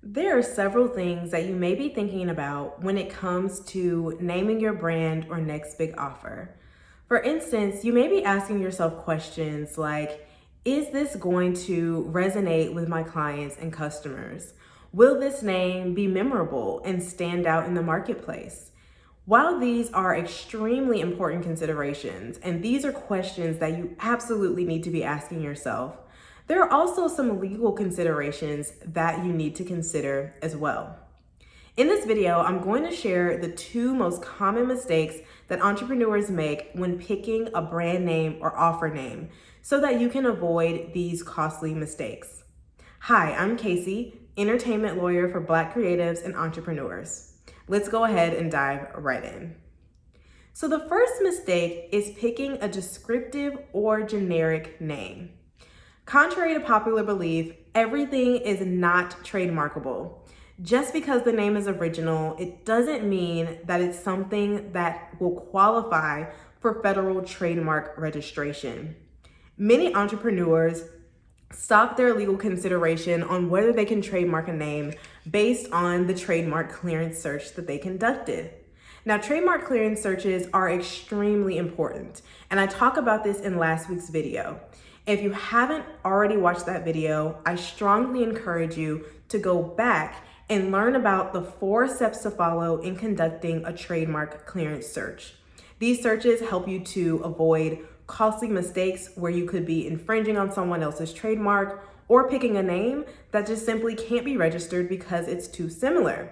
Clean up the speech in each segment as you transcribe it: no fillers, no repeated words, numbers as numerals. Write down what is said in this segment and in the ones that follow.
There are several things that you may be thinking about when it comes to naming your brand or next big offer. For instance, you may be asking yourself questions like, is this going to resonate with my clients and customers? Will this name be memorable and stand out in the marketplace? While these are extremely important considerations, and these are questions that you absolutely need to be asking yourself, there are also some legal considerations that you need to consider as well. In this video, I'm going to share the two most common mistakes that entrepreneurs make when picking a brand name or offer name so that you can avoid these costly mistakes. Hi, I'm Casey, entertainment lawyer for Black creatives and entrepreneurs. Let's go ahead and dive right in. So the first mistake is picking a descriptive or generic name. Contrary to popular belief, everything is not trademarkable. Just because the name is original, it doesn't mean that it's something that will qualify for federal trademark registration. Many entrepreneurs stop their legal consideration on whether they can trademark a name based on the trademark clearance search that they conducted. Now, trademark clearance searches are extremely important, and I talk about this in last week's video. If you haven't already watched that video, I strongly encourage you to go back and learn about the 4 steps to follow in conducting a trademark clearance search. These searches help you to avoid costly mistakes where you could be infringing on someone else's trademark or picking a name that just simply can't be registered because it's too similar.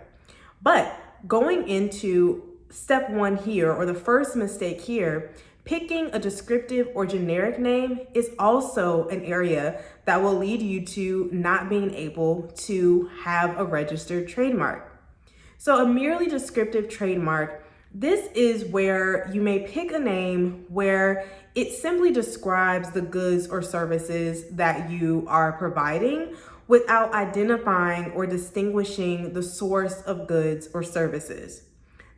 But going into step 1 here, or the first mistake here, picking a descriptive or generic name is also an area that will lead you to not being able to have a registered trademark. So a merely descriptive trademark, this is where you may pick a name where it simply describes the goods or services that you are providing without identifying or distinguishing the source of goods or services.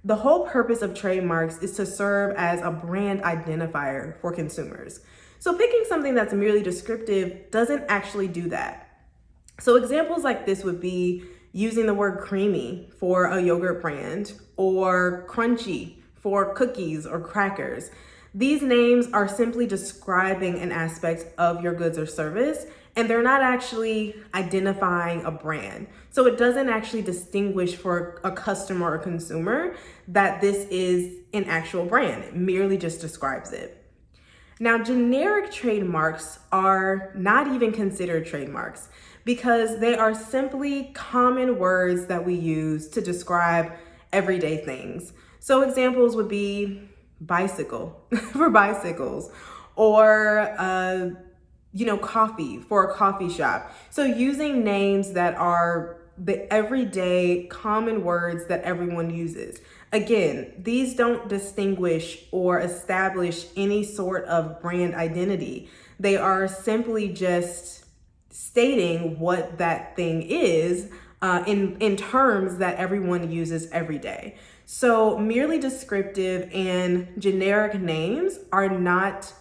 The whole purpose of trademarks is to serve as a brand identifier for consumers. So picking something that's merely descriptive doesn't actually do that. So examples like this would be using the word creamy for a yogurt brand or crunchy for cookies or crackers. These names are simply describing an aspect of your goods or service, and they're not actually identifying a brand. So it doesn't actually distinguish for a customer or consumer that this is an actual brand. It merely just describes it. Now, generic trademarks are not even considered trademarks because they are simply common words that we use to describe everyday things. So examples would be bicycle for bicycles, or coffee for a coffee shop. So using names that are the everyday common words that everyone uses. Again, these don't distinguish or establish any sort of brand identity. They are simply just stating what that thing is in terms that everyone uses every day. So merely descriptive and generic names are not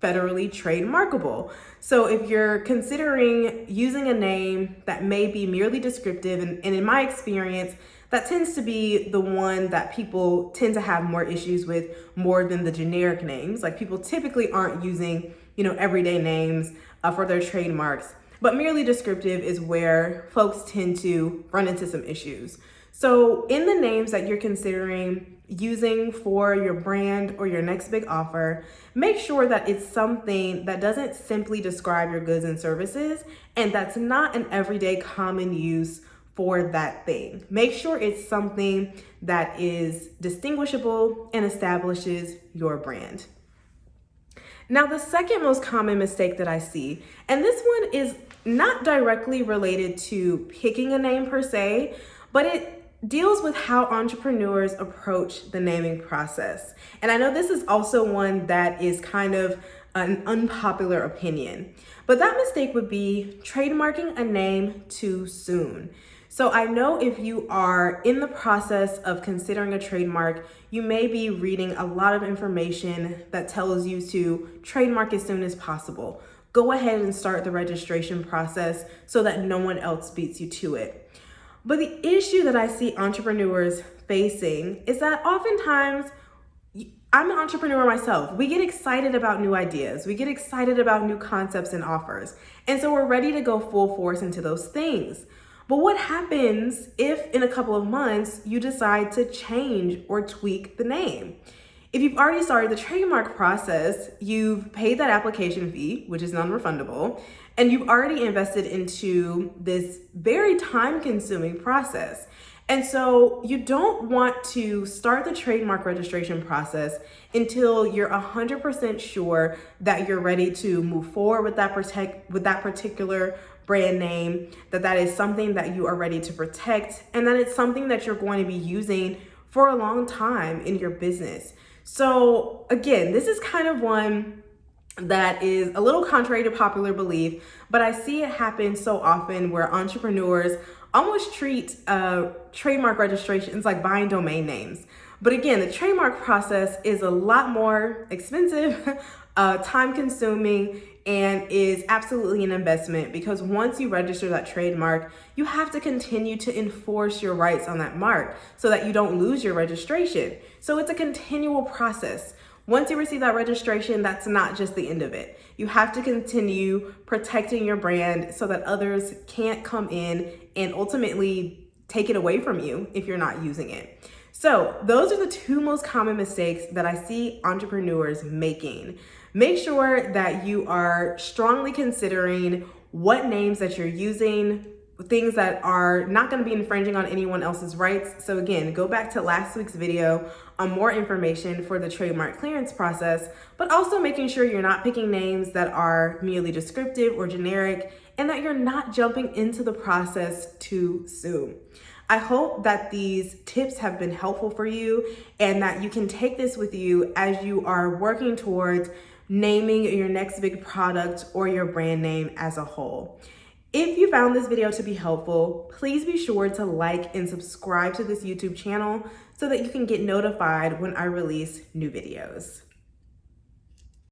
federally trademarkable. So if you're considering using a name that may be merely descriptive, and in my experience, that tends to be the one that people tend to have more issues with more than the generic names. Like people typically aren't using, everyday names for their trademarks, but merely descriptive is where folks tend to run into some issues. So in the names that you're considering using for your brand or your next big offer, make sure that it's something that doesn't simply describe your goods and services, and that's not an everyday common use for that thing. Make sure it's something that is distinguishable and establishes your brand. Now, the second most common mistake that I see, and this one is not directly related to picking a name per se, but it deals with how entrepreneurs approach the naming process. And I know this is also one that is kind of an unpopular opinion, but that mistake would be trademarking a name too soon. So I know if you are in the process of considering a trademark, you may be reading a lot of information that tells you to trademark as soon as possible. Go ahead and start the registration process so that no one else beats you to it. But the issue that I see entrepreneurs facing is that oftentimes, I'm an entrepreneur myself. We get excited about new ideas. We get excited about new concepts and offers. And so we're ready to go full force into those things. But what happens if in a couple of months you decide to change or tweak the name? If you've already started the trademark process, you've paid that application fee, which is non-refundable, and you've already invested into this very time-consuming process. And so you don't want to start the trademark registration process until you're 100% sure that you're ready to move forward with that particular brand name, that is something that you are ready to protect, and that it's something that you're going to be using for a long time in your business. So again, this is kind of one that is a little contrary to popular belief, but I see it happen so often where entrepreneurs almost treat trademark registrations like buying domain names. But again, the trademark process is a lot more expensive, time consuming, and is absolutely an investment, because once you register that trademark, you have to continue to enforce your rights on that mark so that you don't lose your registration. So it's a continual process. Once you receive that registration, that's not just the end of it. You have to continue protecting your brand so that others can't come in and ultimately take it away from you if you're not using it. So those are the two most common mistakes that I see entrepreneurs making. Make sure that you are strongly considering what names that you're using, things that are not going to be infringing on anyone else's rights. So again, go back to last week's video on more information for the trademark clearance process, but also making sure you're not picking names that are merely descriptive or generic, and that you're not jumping into the process too soon. I hope that these tips have been helpful for you and that you can take this with you as you are working towards naming your next big product or your brand name as a whole. If you found this video to be helpful, please be sure to like and subscribe to this YouTube channel so that you can get notified when I release new videos.